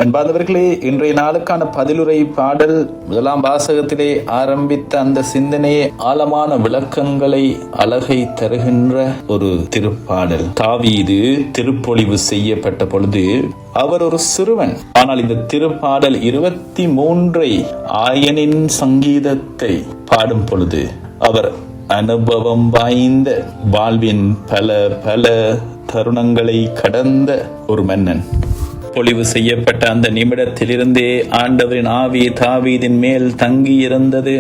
அன்பானவர்களே, இன்றைய நாளுக்கான பதிலுரை பாடல் முதலாம் வாசகத்திலே ஆரம்பித்த அந்த சிந்தனையே ஆழமான விளக்கங்களை அழகை தருகின்ற ஒரு திருப்பாடல். தாவீது திருப்பொழிவு செய்யப்பட்ட பொழுது அவர் ஒரு சிறுவன். ஆனால் இந்த திருப்பாடல் 23 ஆயனின் சங்கீதத்தை பாடும் பொழுது அவர் அனுபவம் வாய்ந்த வாழ்வின் பல தருணங்களை கடந்த ஒரு மன்னன். பொழிவு செய்யப்பட்ட அந்த நிமிடத்திலிருந்தே ஆண்டவரின் ஆவி தாவீதின் மேல் தங்கி இருந்தது.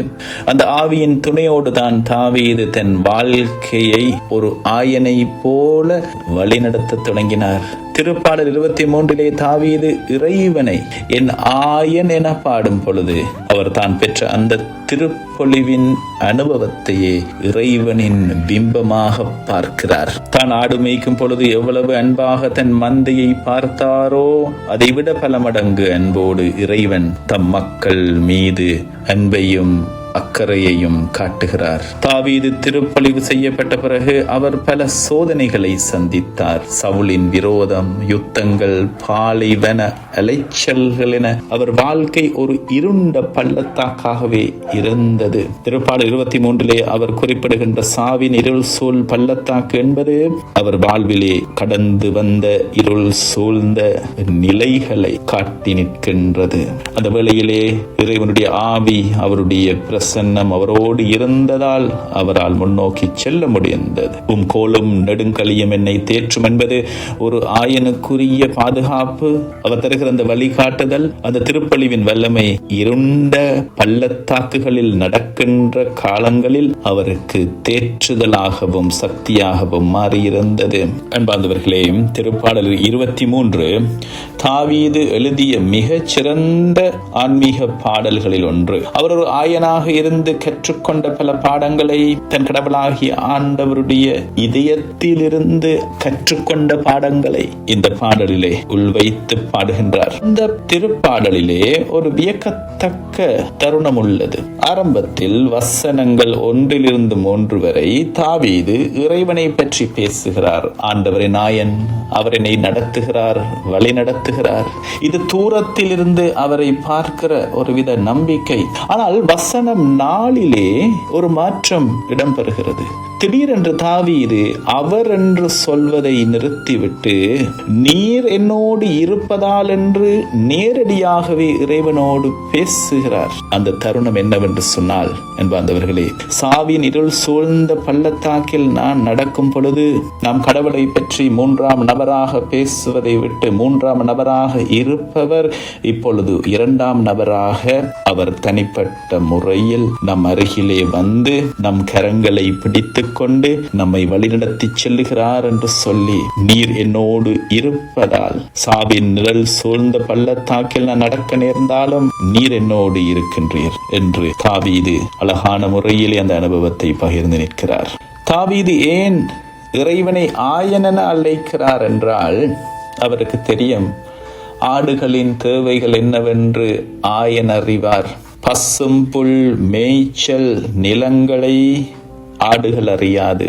அந்த ஆவியின் துணையோடு தான் தாவீது தன் வாழ்க்கையை ஒரு ஆயனை போல வழிநடத்த தொடங்கினார். திருப்பாடல் 23 தாவீது இறைவனை என் ஆயன் என பாடும் பொழுது அவர் தான் பெற்ற அந்த திருப்பொழிவின் அனுபவத்தையே இறைவனின் பிம்பமாக பார்க்கிறார். தான் ஆடு மேய்க்கும் பொழுது எவ்வளவு அன்பாக தன் மந்தையை பார்த்தாரோ அதைவிட பல மடங்கு அன்போடு இறைவன் தம் மக்கள் மீது அன்பையும் அக்கறையையும் காட்டுகிறார். தாவீது திருப்பொழிவு செய்யப்பட்ட பிறகு அவர் பல சோதனைகளை சந்தித்தார். சவுலின் விரோதம், யுத்தங்கள், பாலைவன அலைச்சல்கள் என அவர் வாழ்க்கை ஒரு இருண்ட பள்ளத்தாக்காகவே இருந்தது. திருப்பாடல் 23 அவர் குறிப்பிடுகின்ற சாவின் இருள் சூழ் பள்ளத்தாக்கு என்பது அவர் வாழ்விலே கடந்து வந்த இருள் சூழ்ந்த நிலைகளை காட்டி நிற்கின்றது. அந்த வேளையிலே இறைவனுடைய ஆவி அவருடைய பிரசன்னம் அவரோடு இருந்ததால் அவரால் முன்னோக்கி செல்ல முடிந்தது. கோலும் நெடுங்கலியும் என்னை தேற்றும் என்பது ஒரு ஆயனுக்குரிய பாதுகாப்பு. அவர் தருகிற அந்த வழிகாட்டுதல், அந்த திருப்பொழிவின் வல்லமை இருண்ட பள்ளத்தாக்குகளில் நடக்கின்ற காலங்களில் அவருக்கு தேற்றுதலாகவும் சக்தியாகவும் மாறியிருந்தது. அன்பார்ந்தவர்களே, திருப்பாடல் 23 தாவீது எழுதிய மிகச் சிறந்த ஆன்மீக பாடல்களில் ஒன்று. அவர் ஒரு ஆயனாக இருந்து கற்றுக்கொண்ட பல பாடங்களை தன் கடவுளாகிய ஆண்டவருடைய இதயத்திலிருந்து கற்றுக்கொண்ட பாடங்களை இந்த பாடலிலே உள்வைத்து பாடுகின்றார். இந்த திருப்பாடலிலே ஒரு வியக்கத்தக்க தருணம் உள்ளது. ஆரம்பத்தில் வசனங்கள் 1 வரை தாவீது இறைவனை பற்றி பேசுகிறார். ஆண்டவரின் ஆயன், அவர் என்னை நடத்துகிறார், வழி நடத்துகிறார். இது தூரத்தில் இருந்து அவரை பார்க்கிற ஒருவித நம்பிக்கை. ஆனால் வசனம் 4 ஒரு மாற்றம் இடம்பெறுகிறது. திடீரென்று தாவீது அவர் என்று சொல்வதை நிறுத்திவிட்டு நீர் என்னோடு இருப்பதால் என்று நேரடியாகவே இறைவனோடு பேசுகிறார். அந்த தருணம் என்னவென்று சொன்னால், என்பார்ந்தவர்களே, சாவின் இருள் சூழ்ந்த பள்ளத்தாக்கில் நான் நடக்கும் பொழுது நாம் கடவுளை பற்றி 3ஆம் நபராக பேசுவதை விட்டு 3ஆம் நபராக இருப்பவர் இப்பொழுது 2ஆம் நபராக அவர் தனிப்பட்ட முறையில் நம் அருகிலே வந்து நம் கரங்களை பிடித்து கொண்டு நம்மை வழிநடத்தி செல்லுகிறார் என்று சொல்லி, நீர் என்னோடு இருப்பதால் சாவின் நிழல் சூழ்ந்த பள்ளத்தாக்கில் நான் நடக்க நேர்ந்தாலும் நீர் என்னோடு இருக்கின்றீர் என்று தாவீது அழகான முறையில் அந்த அனுபவத்தை பகிர்ந்து நிற்கிறார். தாவீது ஏன் இறைவனை ஆயனென அழைக்கிறார் என்றால், அவருக்கு தெரியும் ஆடுகளின் தேவைகள் என்னவென்று ஆயன் அறிவார். பசும் புல் மேய்ச்சல் நிலங்களை ஆடுகள் அறியாது.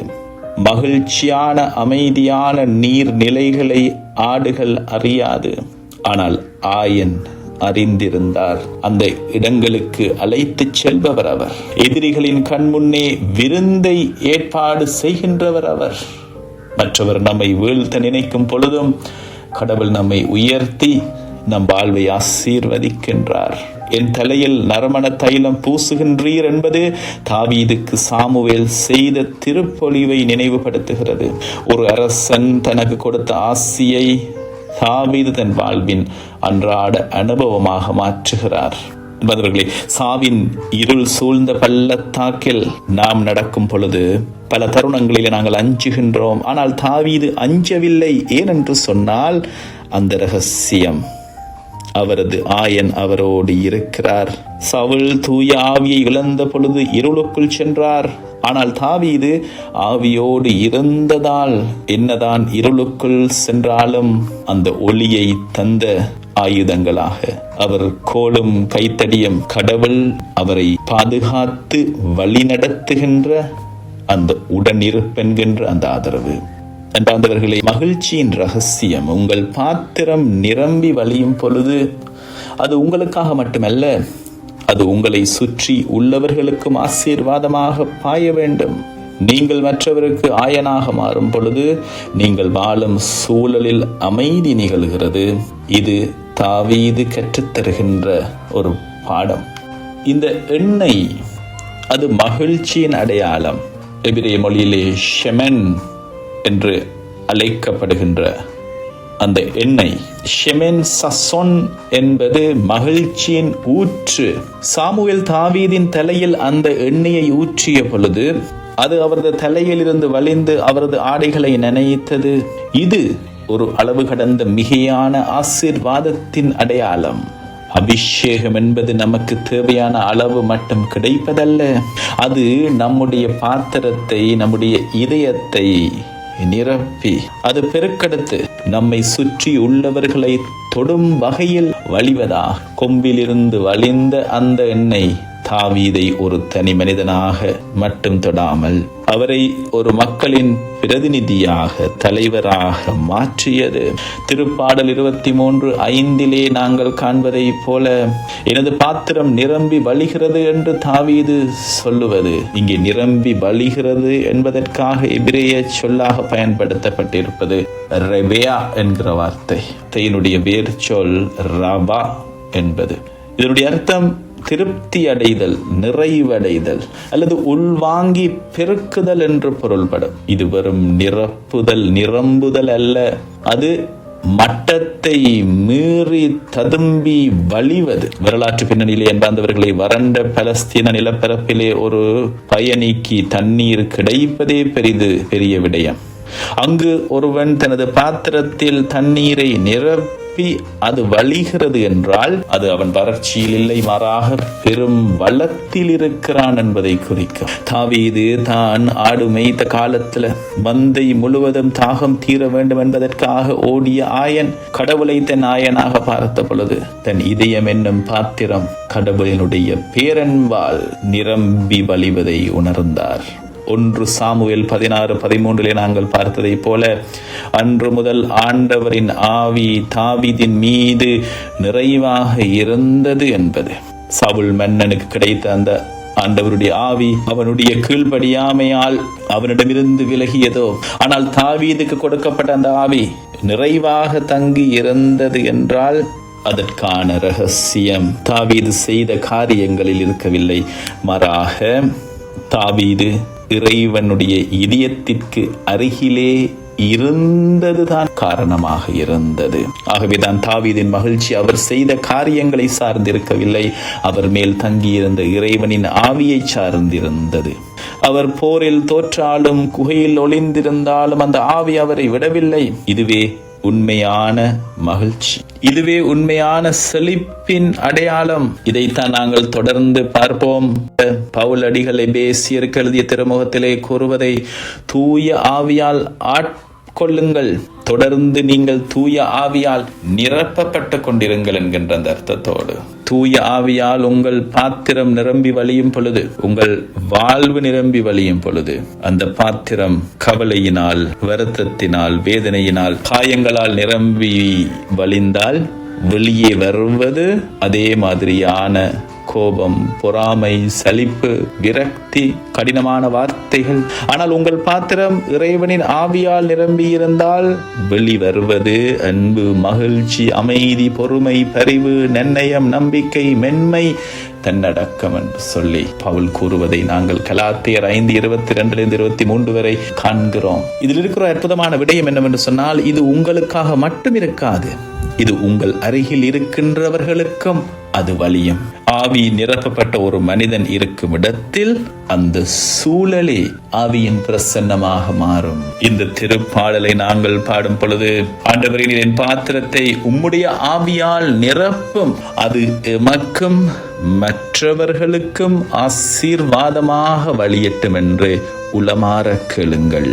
மகிழ்ச்சியான அமைதியான நீர்நிலைகளை ஆடுகள் அறியாது. ஆனால் ஆயன் அறிந்திருந்தார். அந்த இடங்களுக்கு அழைத்து செல்பவர் அவர். எதிரிகளின் கண் முன்னே விருந்தை ஏற்பாடு செய்கின்றவர் அவர். மற்றவர் நம்மை வீழ்த்த நினைக்கும் பொழுதும் கடவுள் நம்மை உயர்த்தி நம் வாழ்வை ஆசீர்வதிக்கின்றார். என் தலையில் நறுமண தைலம் பூசுகின்றீர் என்பது தாவீதுக்கு சாமுவேல் செய்த திருப்பொழிவை நினைவுபடுத்துகிறது. ஒரு அரசன் தனக்கு கொடுத்த ஆசியை தாவீது தன் வாழ்வின் அன்றாட அனுபவமாக மாற்றுகிறார். என்பவர்களே, சாவின் இருள் சூழ்ந்த பள்ளத்தாக்கில் நாம் நடக்கும் பொழுது பல தருணங்களில் நாங்கள் அஞ்சுகின்றோம். ஆனால் தாவீது அஞ்சவில்லை. ஏனென்று சொன்னால், அந்த ரகசியம் அவரது ஆயன் அவரோடு இருக்கிறார். சவுல் தூய ஆவியை இழந்த பொழுது இருளுக்குள் சென்றார். ஆனால் தாவீது ஆவியோடு இருந்ததால் என்னதான் இருளுக்குள் சென்றாலும் அந்த ஒளியை தந்த ஆயுதங்களாக அவர் கோலும் கைத்தடியும் கடவுள் அவரை பாதுகாத்து வழி நடத்துகின்ற அந்த உடனிருப்பென்கின்ற அந்த ஆதரவு. அன்பார்ந்தவர்களே, மகிழ்ச்சியின் ரகசியம், உங்கள் பாத்திரம் நிரம்பி வழியும் பொழுது அது உங்களுக்காக மட்டுமல்ல, அது உங்களை சுற்றி உள்ளவர்களுக்கும் ஆசீர்வாதமாக பாய வேண்டும். நீங்கள் மற்றவருக்கு ஆயனாக மாறும் பொழுது நீங்கள் வாழும் சூழலில் அமைதி நிகழ்கிறது. இது தாவீது கற்றுத்தருகின்ற ஒரு பாடம். இந்த எண்ணெய் அது மகிழ்ச்சியின் அடையாளம். எபிரேய மொழியிலே ஷெமென் என்று அழைக்கப்படுகின்ற அந்த எண்ணெய், ஷெமென் சசோன் என்பது மகிழ்ச்சியின் ஊற்று. சாமுவேல் தாவீதின் தலையில் அந்த எண்ணெயை ஊற்றிய பொழுது அது அவரது தலையில் இருந்து வழிந்து அவரது ஆடைகளை நனைத்தது. இது ஒரு அளவு கடந்த மிகையான ஆசீர்வாதத்தின் அடையாளம். அபிஷேகம் என்பது நமக்கு தேவையான அளவு மட்டும் கிடைப்பதல்ல, அது நம்முடைய பாத்திரத்தை, நம்முடைய இதயத்தை நிரப்பி அது பெருக்கெடுத்து நம்மை சுற்றி உள்ளவர்களை தொடும் வகையில் வழிவதா. கொம்பிலிருந்து வழிந்த அந்த எண்ணெய் தாவீதை ஒரு தனி மனிதனாக மட்டும் தொடாமல் அவரை ஒரு மக்களின் பிரதிநிதியாக, தலைவராக மாற்றியது. திருப்பாடல் 23:5 நாங்கள் காண்பதை போல, எனது பாத்திரம் நிரம்பி வழிகிறது என்று தாவீது சொல்லுவது, இங்கே நிரம்பி வழிகிறது என்பதற்காக எபிரேய சொல்லாக பயன்படுத்தப்பட்டிருப்பது ரெபேயா என்கிற வார்த்தை. இதனுடைய வேர் சொல் ரபா என்பது. இதனுடைய அர்த்தம் திருப்தி அடைதல், நிறைவடைதல் அல்லது உள்வாங்கி பெருக்குதல் என்று பொருள்படும். இது வெறும் நிரம்புதல் அல்ல, அது மட்டத்தை மீறி ததும்பி வழிவது. வரலாற்று பின்னணியிலே என்பாந்தவர்களை, வறண்ட பலஸ்தீன நிலப்பரப்பிலே ஒரு பயணிக்கு தண்ணீர் கிடைப்பதே பெரிய விடயம். அங்கு ஒருவன் தனது பாத்திரத்தில் தண்ணீரை நிரப்பி அது வழிகிறது என்றால் அது அவன் வறட்சியில் இல்லை, மாறாக பெரும் வளத்தில் இருக்கிறான் என்பதை குறிக்கும். தாவீது தான் ஆடு மேய்த்த காலத்துல மந்தை முழுவதும் தாகம் தீர வேண்டும் என்பதற்காக ஓடிய ஆயன் கடவுளை தன் ஆயனாக பார்த்த பொழுது தன் இதயம் என்னும் பாத்திரம் கடவுளினுடைய பேரன்பால் நிரம்பி வழிவதை உணர்ந்தார். 1 சாமுவேல் 16:13 நாங்கள் பார்த்ததை போல, அன்று முதல் ஆண்டவரின் ஆவி தாவீதின் மீது நிறைவாக இருந்தது என்பது. சவுல் மன்னனுக்கு கிடைத்த அந்த ஆண்டவருடைய ஆவி அவனுடைய கீழ்ப்படியாமையால் அவனிடமிருந்து விலகியதோ, ஆனால் தாவீதுக்கு கொடுக்கப்பட்ட அந்த ஆவி நிறைவாக தங்கி இருந்தது என்றால் அதற்கான ரகசியம் தாவீது செய்த காரியங்களில் இருக்கவில்லை, மாறாக தாவீது இறைவனுடைய இதயத்திற்கு அருகிலே இருந்ததுதான் காரணமாக இருந்தது. ஆகவேதான் தாவீதின் மகிழ்ச்சி அவர் செய்த காரியங்களை சார்ந்திருக்கவில்லை, அவர் மேல் தங்கியிருந்த இறைவனின் ஆவியை சார்ந்திருந்தது. அவர் போரில் தோற்றாலும் குகையில் ஒளிந்திருந்தாலும் அந்த ஆவி அவரை விடவில்லை. இதுவே உண்மையான மகிழ்ச்சி, இதுவே உண்மையான செழிப்பின் அடையாளம். இதைத்தான் நாங்கள் தொடர்ந்து பார்ப்போம். பவுல் அடிகள் எபேசியருக்கு எழுதிய திருமுகத்திலே கூறுவதை, தூய ஆவியால் ஆட்கொள்ளுங்கள், தொடர்ந்து நீங்கள் தூய ஆவியால் நிரப்பப்பட்டு கொண்டிருங்கள் என்கின்ற அந்த அர்த்தத்தோடு, தூய ஆவியால் உங்கள் பாத்திரம் நிரம்பி வழியும் பொழுது, உங்கள் வாழ்வு நிரம்பி வழியும் பொழுது, அந்த பாத்திரம் கவலையினால், வருத்தத்தினால், வேதனையினால், காயங்களால் நிரம்பி வழிந்தால் வெளியே வருவது அதே மாதிரியான கோபம், பொறாமை, சலிப்பு, விரக்தி, கடினமான வார்த்தைகள். ஆனால் உங்கள் பாத்திரம் இறைவனின் ஆவியால் நிரம்பி இருந்தால் வெளிவருவது அன்பு, மகிழ்ச்சி, அமைதி, பொறுமை, பரிவு, நன்னயம், நம்பிக்கை, மென்மை, தன்னடக்கம் என்று சொல்லி பவுல் கூறுவதை நாங்கள் கலாத்தியர் 5:22-23 வரை காண்கிறோம். இதில் இருக்கிற அற்புதமான விடயம் என்னவென்று சொன்னால், இது உங்களுக்காக மட்டும் இருக்காது, இது உங்கள் அருகில் இருக்கின்றவர்களுக்கும் அது வலியும். ஆவி நிரப்பப்பட்ட ஒரு மனிதன் இருக்கும் இடத்தில் அந்த சூழலே ஆவியின் பிரசன்னமாக மாறும். இந்த திருப்பாடலை நாங்கள் பாடும் பொழுது, ஆண்டவரே என் பாத்திரத்தை உம்முடைய ஆவியால் நிரப்பும், அது எமக்கும் மற்றவர்களுக்கும் ஆசீர்வாதமாக வழியட்டும் என்று உளமாற கேளுங்கள்.